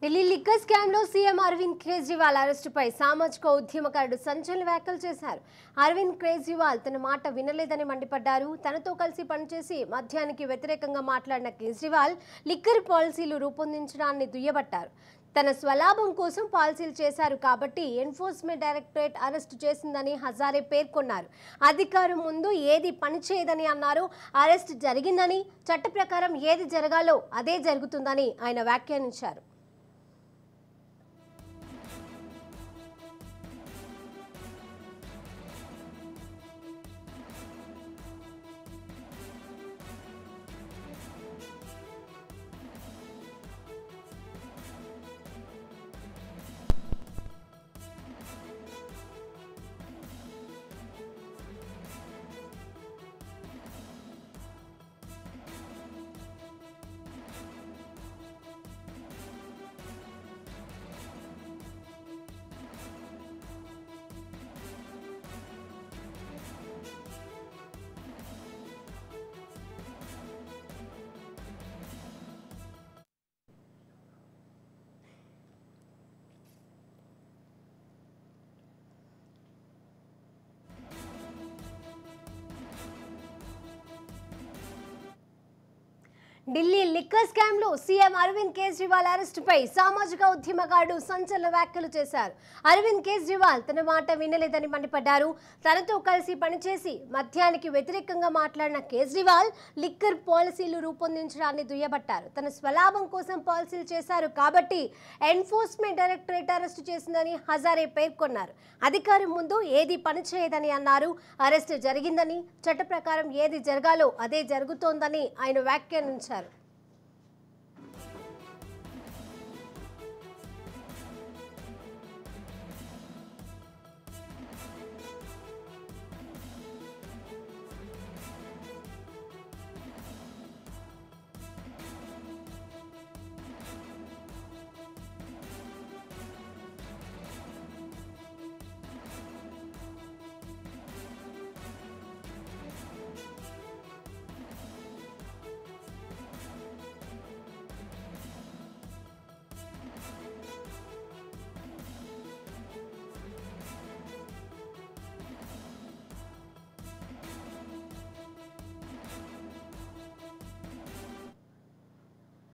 Delhi liquor scam లో CM Arvind Kejriwal అరెస్టుపై సామాజిక ఉద్యమకారుడు సంచలన వ్యాఖ్యలు చేశారు. అరవింద్ కేజ్రీవాల్ తన మాట వినలేదని మండిపడ్డారు. తనతో కలిసి పనిచేసి మద్యానికి వ్యతిరేకంగా మాట్లాడిన కేజ్రీవాల్ లిక్కర్ పాలసీలు రూపొందించడాన్ని దుయ్యబట్టారు. తన స్వలాభం కోసం పాలసీలు చేశారు కాబట్టి ఎన్ఫోర్స్మెంట్ డైరెక్టరేట్ అరెస్టు చేసిందని హజారే పేర్కొన్నారు. అధికారం ముందు ఏది పనిచేయదని అన్నారు. అరెస్ట్ జరిగిందని, చట్ట ప్రకారం ఏది జరగాలో అదే జరుగుతుందని ఆయన వ్యాఖ్యానించారు. ఢిల్లీ లిక్కర్ స్కామ్ లో సీఎం అరవింద్ కేజ్రీవాల్ అరెస్టుపై సామాజిక ఉద్యమకారుడు సంచలన వ్యాఖ్యలు చేశారు. అరవింద్ కేజ్రీవాల్ తన మాట వినలేదని మండిపడ్డారు. తనతో కలిసి పనిచేసి మద్యానికి వ్యతిరేకంగా మాట్లాడిన కేజ్రీవాల్ లిక్కర్ పాలసీలు రూపొందించడాన్ని దుయ్యబట్టారు. తన స్వలాభం కోసం పాలసీలు చేశారు కాబట్టి ఎన్ఫోర్స్మెంట్ డైరెక్టరేట్ అరెస్టు చేసిందని హజారే పేర్కొన్నారు. అధికారం ముందు ఏది పనిచేయదని అన్నారు. అరెస్టు జరిగిందని, చట్ట ప్రకారం ఏది జరగాలో అదే జరుగుతోందని ఆయన వ్యాఖ్యానించారు.